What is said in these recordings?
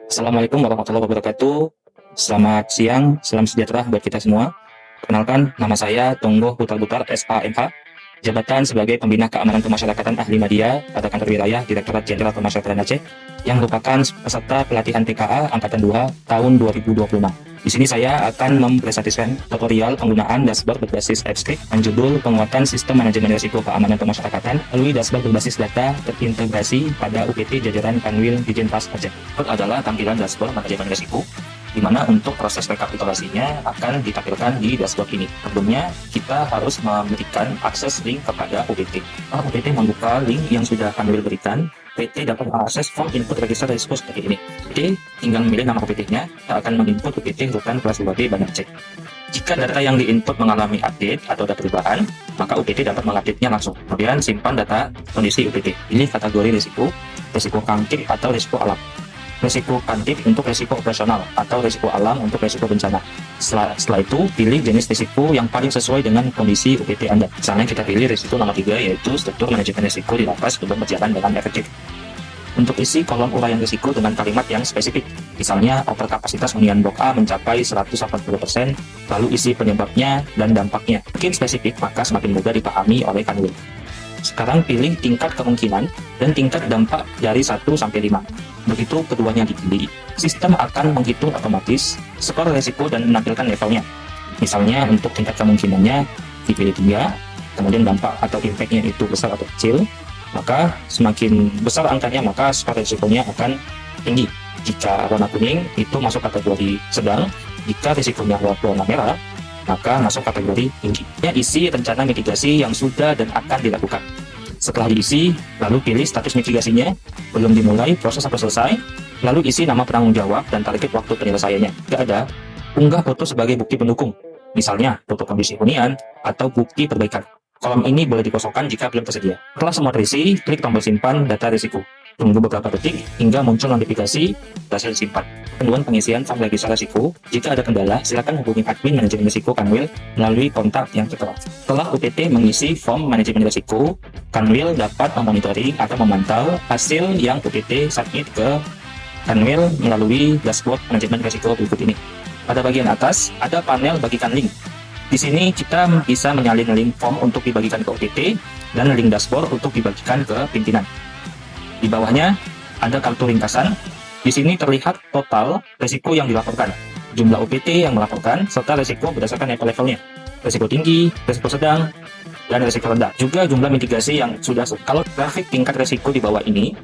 Assalamualaikum warahmatullahi wabarakatuh. Selamat siang, salam sejahtera buat kita semua. Perkenalkan, nama saya Tonggo Putar Butar, SAMH, jabatan sebagai Pembina Keamanan Pemasyarakatan Ahli Media pada Kantor Wilayah Direktorat Jenderal Pemasyarakatan Aceh, yang merupakan peserta pelatihan TKA Angkatan 2 tahun 2025. Di sini saya akan mempresentasikan tutorial penggunaan dashboard berbasis AppScript dengan judul penguatan sistem manajemen risiko keamanan pemasyarakatan melalui dashboard berbasis data terintegrasi pada UPT jajaran Kanwil Dijenpas Aceh. Adalah tampilan dashboard manajemen risiko, di mana untuk proses rekapitulasinya akan ditampilkan di dashboard ini. Sebelumnya, kita harus memberikan akses link kepada UPT. UPT membuka link yang sudah Kanwil berikan. PT dapat mengakses form input register risiko seperti ini. PT tinggal memilih nama UPT-nya, kita akan menginput UPT rutan kelas 2B Banda Aceh. Jika data yang diinput mengalami update atau ada perubahan, maka UPT dapat mengupdate-nya langsung. Kemudian simpan data kondisi UPT. Pilih kategori risiko kamtip atau risiko alam. Risiko kamtip untuk risiko operasional atau risiko alam untuk risiko bencana. Setelah itu, pilih jenis risiko yang paling sesuai dengan kondisi UPT Anda. Misalnya kita pilih risiko nomor 3, yaitu struktur manajemen risiko di lapas belum berjalan dengan efektif. Untuk isi kolom uraian risiko dengan kalimat yang spesifik. Misalnya, overkapasitas hunian blok A mencapai 180%, lalu isi penyebabnya dan dampaknya. Makin spesifik, maka semakin mudah dipahami oleh Kanwil. Sekarang pilih tingkat kemungkinan dan tingkat dampak dari 1 sampai 5. Begitu keduanya dipilih, sistem akan menghitung otomatis skor risiko dan menampilkan levelnya. Misalnya untuk tingkat kemungkinannya dipilih 3, kemudian dampak atau impact-nya itu besar atau kecil, maka semakin besar angkanya maka skor risikonya akan tinggi. Jika warna kuning itu masuk kategori sedang, jika risikonya warna merah maka masuk kategori tinggi. Isi rencana mitigasi yang sudah dan akan dilakukan. Setelah diisi, lalu pilih status mitigasinya, belum dimulai, proses sampai selesai, lalu isi nama penanggung jawab dan target waktu penyelesaiannya. Jika ada, unggah foto sebagai bukti pendukung, misalnya foto kondisi hunian atau bukti perbaikan. Kolom ini boleh dikosongkan jika belum tersedia. Setelah semua terisi, klik tombol simpan data risiko. Tunggu beberapa detik hingga muncul notifikasi hasil simpan. Panduan pengisian form register risiko. Jika ada kendala, silakan hubungi admin manajemen risiko Kanwil melalui kontak yang tertera. Setelah UPT mengisi form manajemen risiko, Kanwil dapat memonitoring atau memantau hasil yang UPT submit ke Kanwil melalui dashboard manajemen risiko berikut ini. Pada bagian atas, ada panel bagikan link. Di sini kita bisa menyalin link form untuk dibagikan ke UPT dan link dashboard untuk dibagikan ke pimpinan. Di bawahnya ada kartu ringkasan. Di sini terlihat total risiko yang dilaporkan, jumlah UPT yang melaporkan, serta risiko berdasarkan level-levelnya. Risiko tinggi, risiko sedang, dan risiko rendah. Juga jumlah mitigasi yang sudah. Kalau grafik tingkat risiko di bawah ini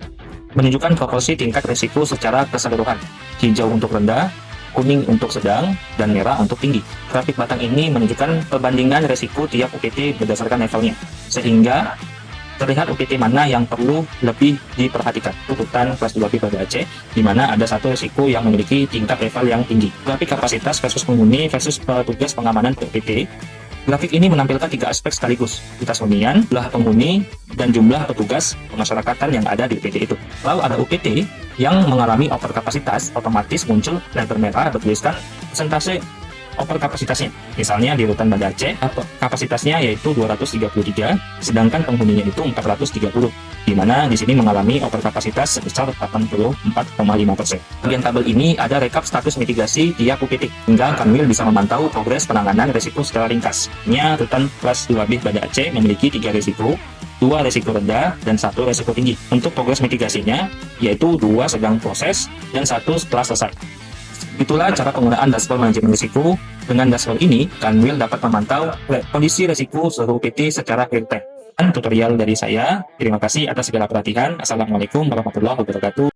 menunjukkan proporsi tingkat risiko secara keseluruhan. Hijau untuk rendah, kuning untuk sedang, dan merah untuk tinggi. Grafik batang ini menunjukkan perbandingan risiko tiap UPT berdasarkan levelnya, sehingga terlihat UPT mana yang perlu lebih diperhatikan. Urutan kelas 2B Banda Aceh, di mana ada satu risiko yang memiliki tingkat level yang tinggi. Grafik kapasitas versus penghuni versus petugas pengamanan UPT. Grafik ini menampilkan 3 aspek sekaligus, kualitas hunian, jumlah penghuni, dan jumlah petugas pemasyarakatan yang ada di UPT itu. Lalu ada UPT yang mengalami overkapasitas, otomatis muncul letter merah bertuliskan persentase overkapasitasnya. Misalnya di rutan Banda Aceh, kapasitasnya yaitu 233, sedangkan penghuninya itu 430, di mana di sini mengalami overkapasitas sebesar 84,5%. Bagian tabel ini ada rekap status mitigasi tiap UPT, hingga Kanwil bisa memantau progres penanganan risiko secara ringkas. Rutan kelas 2B Banda Aceh memiliki 3 risiko, 2 risiko rendah, dan 1 risiko tinggi. Untuk progres mitigasinya, yaitu 2 sedang proses dan 1 setelah selesai. Itulah cara penggunaan dashboard manajemen risiko. Dengan dashboard ini, Kanwil dapat memantau kondisi risiko seluruh UPT secara real time. Tutorial dari saya. Terima kasih atas segala perhatian. Assalamualaikum warahmatullahi wabarakatuh.